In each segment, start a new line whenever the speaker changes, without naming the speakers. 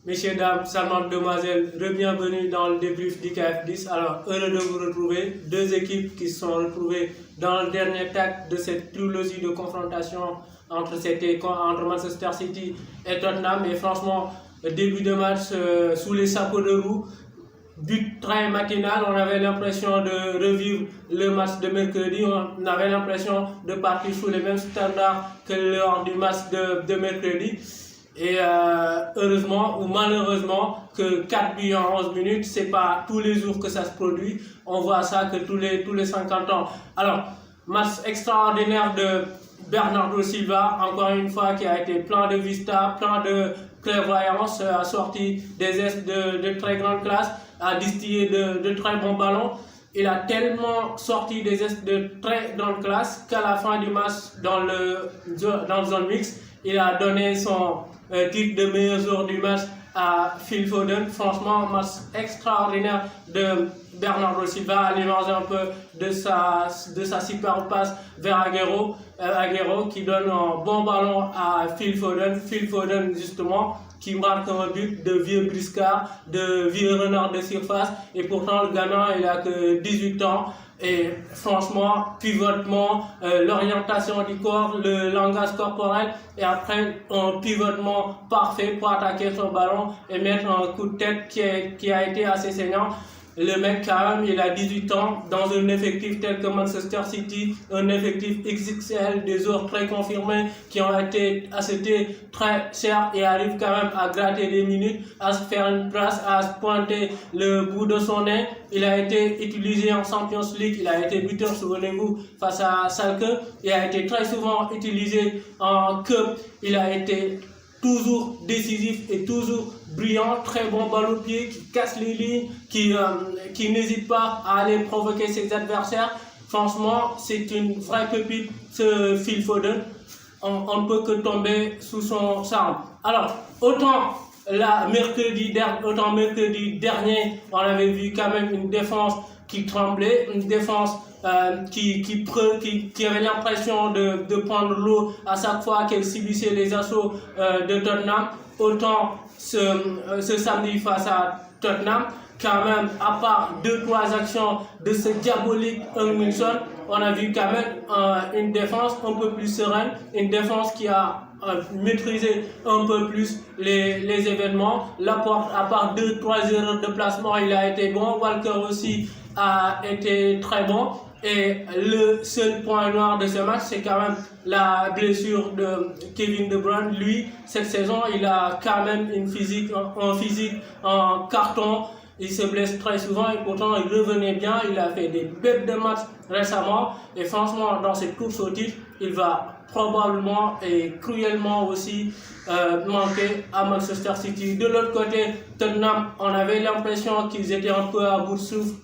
Messieurs, dames, charmantes demoiselles, bienvenue dans le débrief d'IKF 10. Alors, heureux de vous retrouver. Deux équipes qui se sont retrouvées dans le dernier acte de cette trilogie de confrontation entre Manchester City et Tottenham. Et franchement, début de match sous les chapeaux de roue, but très matinal. On avait l'impression de revivre le match de mercredi. On avait l'impression de partir sous les mêmes standards que lors du match de mercredi. Et heureusement ou malheureusement que 4 buts en 11 minutes, c'est pas tous les jours que ça se produit. On voit ça que tous les 50 ans. Alors, match extraordinaire de Bernardo Silva, encore une fois, qui a été plein de vista, plein de clairvoyance, a sorti des gestes de très grande classe, a distillé de très bons ballons. Il a tellement sorti des gestes de très grande classe qu'à la fin du match, dans le zone mix, il a donné son titre de meilleur joueur du match à Phil Foden. Franchement, match extraordinaire de Bernardo Silva, à l'image un peu de sa super passe vers Agüero qui donne un bon ballon à Phil Foden. Phil Foden, justement, qui marque un but de vieux briscard, de vieux renard de surface. Et pourtant, le gamin, il a que 18 ans. Et franchement, pivotement, l'orientation du corps, le langage corporel, et après un pivotement parfait pour attaquer son ballon et mettre un coup de tête qui a été assez saignant. Le mec, quand même, il a 18 ans, dans un effectif tel que Manchester City, un effectif XXL, des joueurs très confirmés qui ont été achetés très cher et arrivent quand même à gratter des minutes, à se faire une place, à se pointer le bout de son nez. Il a été utilisé en Champions League, il a été buteur, souvenez-vous, face à Schalke. Il a été très souvent utilisé en Cup, il a été toujours décisif et toujours brillant, très bon ballon au pied, qui casse les lignes, qui n'hésite pas à aller provoquer ses adversaires. Franchement, c'est une vraie pépite, ce Phil Foden. On ne peut que tomber sous son charme. Alors, autant mercredi dernier, on avait vu quand même une défense qui tremblait, une défense qui avait l'impression de prendre l'eau à chaque fois qu'elle subissait les assauts de Tottenham. Autant ce samedi face à Tottenham, quand même, à part 2-3 actions de ce diabolique Wilson, on a vu quand même une défense un peu plus sereine, une défense qui a maîtrisé un peu plus les événements. Laporte, à part 2-3 erreurs de placement, il a été bon. Walker aussi a été très bon. Et le seul point noir de ce match, c'est quand même la blessure de Kevin De Bruyne. Lui, cette saison, il a quand même un physique en carton. Il se blesse très souvent et pourtant il revenait bien. Il a fait des bêtes de match récemment. Et franchement, dans cette course au titre, il va probablement et cruellement aussi manquer à Manchester City. De l'autre côté, Tottenham, on avait l'impression qu'ils étaient un peu à bout de souffle,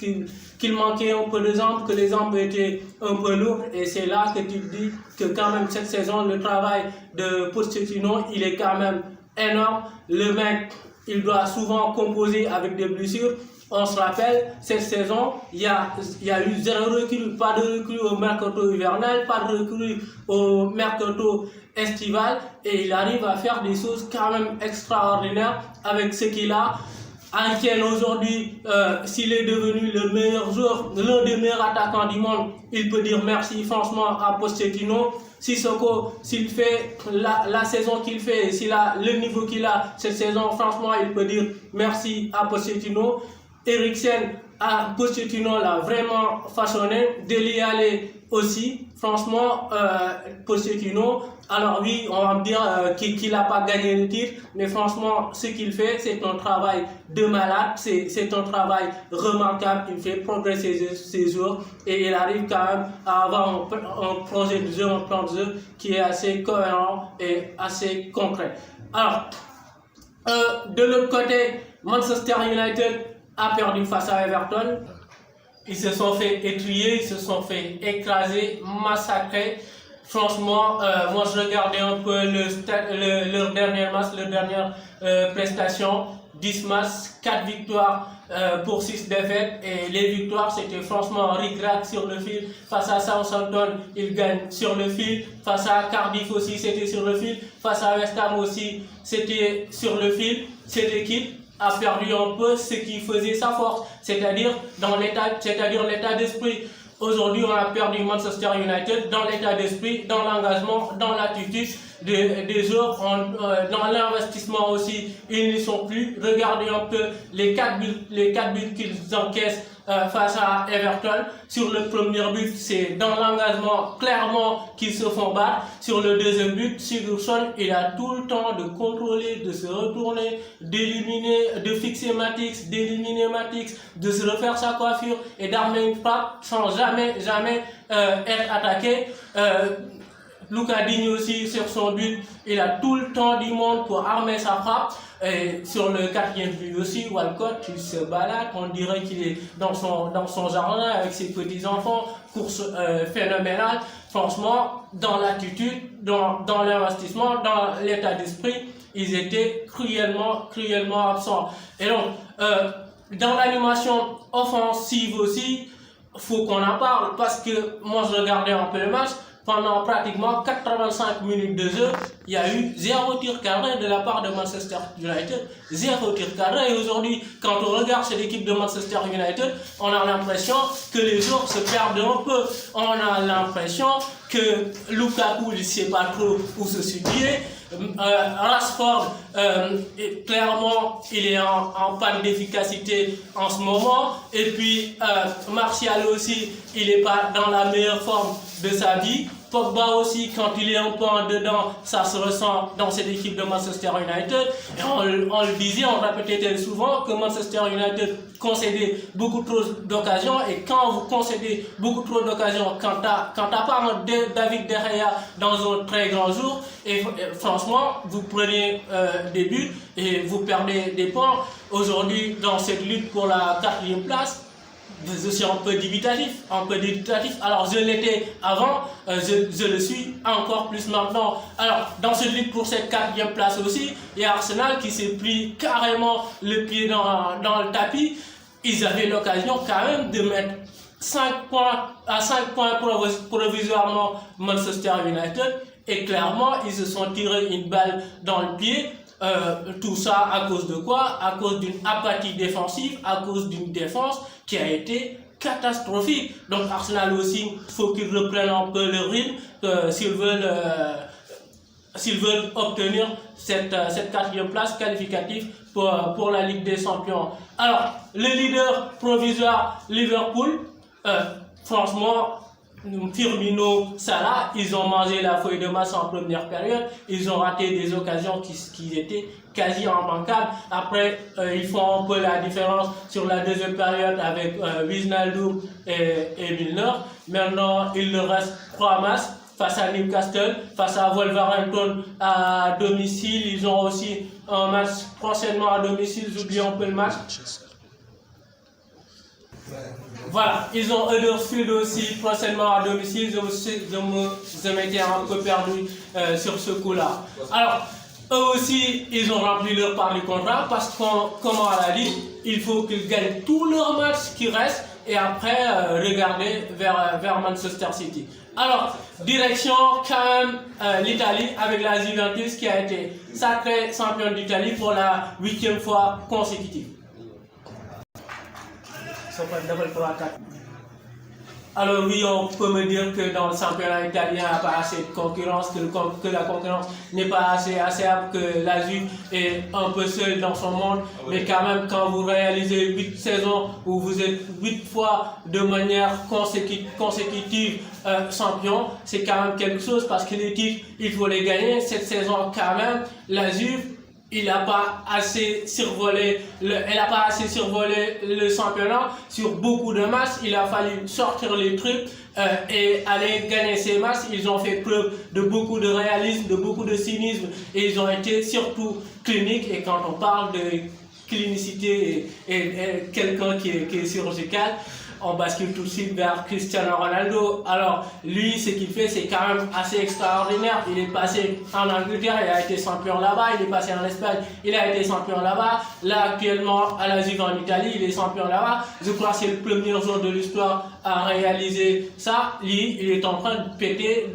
qu'il manquait un peu de jambes, que les jambes étaient un peu lourdes. Et c'est là que tu te dis que quand même cette saison, le travail de Pochettino, il est quand même énorme. Le mec, il doit souvent composer avec des blessures. On se rappelle, cette saison, il y a eu zéro recrue, pas de recrue au mercato hivernal, pas de recrue au mercato estival, et il arrive à faire des choses quand même extraordinaires avec ce qu'il a. Etienne aujourd'hui, s'il est devenu le meilleur joueur, l'un des meilleurs attaquants du monde, il peut dire merci franchement à Pochettino. Sissoko, s'il fait la saison qu'il fait, s'il a le niveau qu'il a cette saison, franchement, il peut dire merci à Pochettino. Eriksen, à Pochettino l'a vraiment façonné. Dele Alli aussi, franchement, Pochettino. Alors oui, on va me dire qu'il n'a pas gagné le titre, mais franchement, ce qu'il fait, c'est un travail de malade, c'est un travail remarquable. Il fait progresser ses joueurs et il arrive quand même à avoir un projet de jeu, un plan de jeu qui est assez cohérent et assez concret. Alors, de l'autre côté, Manchester United a perdu face à Everton. Ils se sont fait étrier, ils se sont fait écraser, massacrer. Franchement, moi je regardais un peu leur dernier match, leur dernière prestation. 10 matchs, 4 victoires, pour 6 défaites. Et les victoires, c'était franchement ric-rac sur le fil. Face à Southampton, ils gagnent sur le fil. Face à Cardiff aussi, c'était sur le fil. Face à West Ham aussi, c'était sur le fil. Cette équipe a perdu un peu ce qui faisait sa force, c'est-à-dire l'état d'esprit. Aujourd'hui, on a perdu Manchester United dans l'état d'esprit, dans l'engagement, dans l'attitude des joueurs, dans l'investissement aussi. Ils n'y sont plus. Regardez un peu les 4 buts qu'ils encaissent face à Everton. Sur le premier but, c'est dans l'engagement clairement qu'ils se font battre. Sur le deuxième but, Sigurdsson, il a tout le temps de contrôler, de se retourner, d'éliminer, de fixer Matix, d'éliminer Matix, de se refaire sa coiffure et d'armer une frappe sans jamais être attaqué. Luca Digne aussi, sur son but, il a tout le temps du monde pour armer sa frappe. Et sur le 4e but aussi, Walcott, il se balade, on dirait qu'il est dans son jardin avec ses petits-enfants, course phénoménale. Franchement, dans l'attitude, dans l'investissement, dans l'état d'esprit, ils étaient cruellement absents. Et donc, dans l'animation offensive aussi, faut qu'on en parle, parce que moi je regardais un peu le match. Pendant pratiquement 85 minutes de jeu, il y a eu 0 tir cadré de la part de Manchester United. 0 tir cadré. Et aujourd'hui, quand on regarde cette équipe de Manchester United, on a l'impression que les joueurs se perdent un peu. On a l'impression que Lukaku ne sait pas trop où se situer. Rashford, clairement, il est en panne d'efficacité en ce moment. Et puis, Martial aussi, il n'est pas dans la meilleure forme de sa vie. Pogba aussi, quand il est un peu en dedans, ça se ressent dans cette équipe de Manchester United. Et on le disait, on répétait souvent que Manchester United concédait beaucoup trop d'occasions. Et quand vous concédez beaucoup trop d'occasions, quand t'as pas un David De Gea dans un très grand jour, et franchement, vous prenez des buts et vous perdez des points. Aujourd'hui, dans cette lutte pour la 4e place, je suis un peu dubitatif. Alors, je l'étais avant, je le suis encore plus maintenant. Alors, dans cette lutte pour cette 4e place aussi, il y a Arsenal qui s'est pris carrément le pied dans le tapis. Ils avaient l'occasion quand même de mettre 5 points provisoirement Manchester United. Et clairement, ils se sont tirés une balle dans le pied. Tout ça à cause de quoi? À cause d'une apathie défensive, à cause d'une défense qui a été catastrophique. Donc Arsenal aussi, il faut qu'ils reprennent un peu le rythme s'ils veulent obtenir cette 4e place qualificative pour la Ligue des Champions. Alors, le leader provisoire Liverpool, franchement, Firmino, Salah, ils ont mangé la feuille de masse en première période. Ils ont raté des occasions qui étaient quasi immanquables. Après, ils font un peu la différence sur la deuxième période avec Wijnaldum et Milner. Maintenant, il leur reste 3 matchs face à Newcastle, face à Wolverhampton à domicile. Ils ont aussi un match prochainement à domicile. J'oublie un peu le match. Voilà, ils ont Huddersfield aussi prochainement à domicile. Je m'étais un peu perdu sur ce coup-là. Alors, eux aussi, ils ont rempli leur part du contrat parce que, comme on l'a dit, il faut qu'ils gagnent tous leurs matchs qui restent et après regarder vers Manchester City. Alors, direction quand même l'Italie avec la Juventus qui a été sacrée championne d'Italie pour la 8e fois consécutive. Alors oui, on peut me dire que dans le championnat italien, il n'y a pas assez de concurrence, que la concurrence n'est pas assez âpre, que la Juve est un peu seule dans son monde. Mais quand même, quand vous réalisez 8 saisons où vous êtes 8 fois de manière consécutive champion, c'est quand même quelque chose parce que les titres, il faut les gagner. Cette saison quand même, la Juve, elle n'a pas assez survolé le championnat sur beaucoup de matchs. Il a fallu sortir les trucs et aller gagner ces matchs. Ils ont fait preuve de beaucoup de réalisme, de beaucoup de cynisme et ils ont été surtout cliniques. Et quand on parle de clinicité et quelqu'un qui est chirurgical, on bascule tout de suite vers Cristiano Ronaldo. Alors, lui, ce qu'il fait, c'est quand même assez extraordinaire. Il est passé en Angleterre, il a été champion là-bas, il est passé en Espagne, il a été champion là-bas. Là, actuellement, à la Juve en Italie, il est champion là-bas. Je crois que c'est le premier joueur de l'histoire à réaliser ça. Lui, il est en train de péter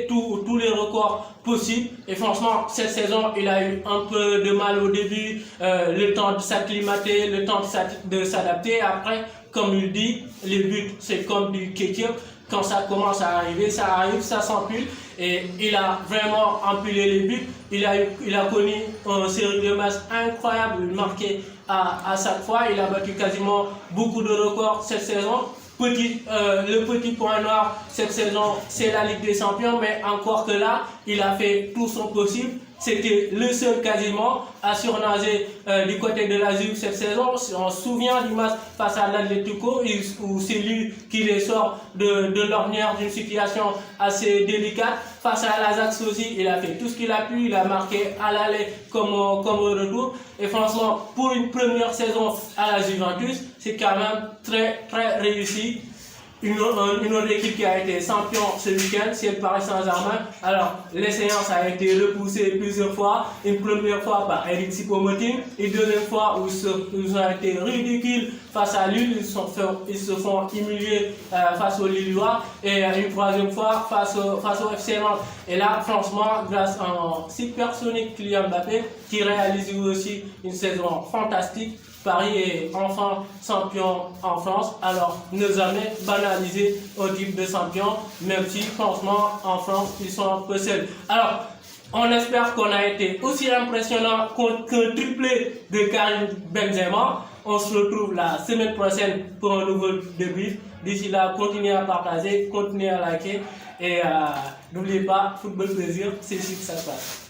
tous les records possibles, et franchement cette saison il a eu un peu de mal au début, le temps de s'acclimater, le temps de s'adapter. Après, comme il dit, les buts c'est comme du ketchup, quand ça commence à arriver, ça arrive, ça s'empile, et il a vraiment empilé les buts. Il a connu une série de matchs incroyables, marqués à chaque fois. Il a battu quasiment beaucoup de records cette saison. Le petit point noir cette saison, c'est la Ligue des Champions, mais encore que là, il a fait tout son possible. C'était le seul quasiment à surnager du côté de la Juve cette saison. On se souvient du match face à l'Atlético où c'est lui qui les sort de l'ornière d'une situation assez délicate. Face à l'Ajax aussi, il a fait tout ce qu'il a pu. Il a marqué à l'aller comme au retour. Et franchement, pour une première saison à la Juventus, c'est quand même très très réussi. Une autre équipe qui a été champion ce week-end, c'est le Paris Saint-Germain. Alors, les séances a été repoussée plusieurs fois. Une première fois par Eric Choupo-Moting, une deuxième fois où ils ont été ridicules face à Lille, ils se font humilier face aux Lillois, et une troisième fois face au FC Nantes. Et là, franchement, grâce à un supersonique Kylian Mbappé, qui réalise aussi une saison fantastique, Paris est enfin champion en France. Alors, ne jamais banaliser au type de champion, même si franchement en France ils sont un peu seuls. Alors, on espère qu'on a été aussi impressionnant qu'un triplé de Karim Benzema. On se retrouve la semaine prochaine pour un nouveau débrief. D'ici là, continuez à partager, continuez à liker, et n'oubliez pas, football plaisir, c'est ici que ça se passe.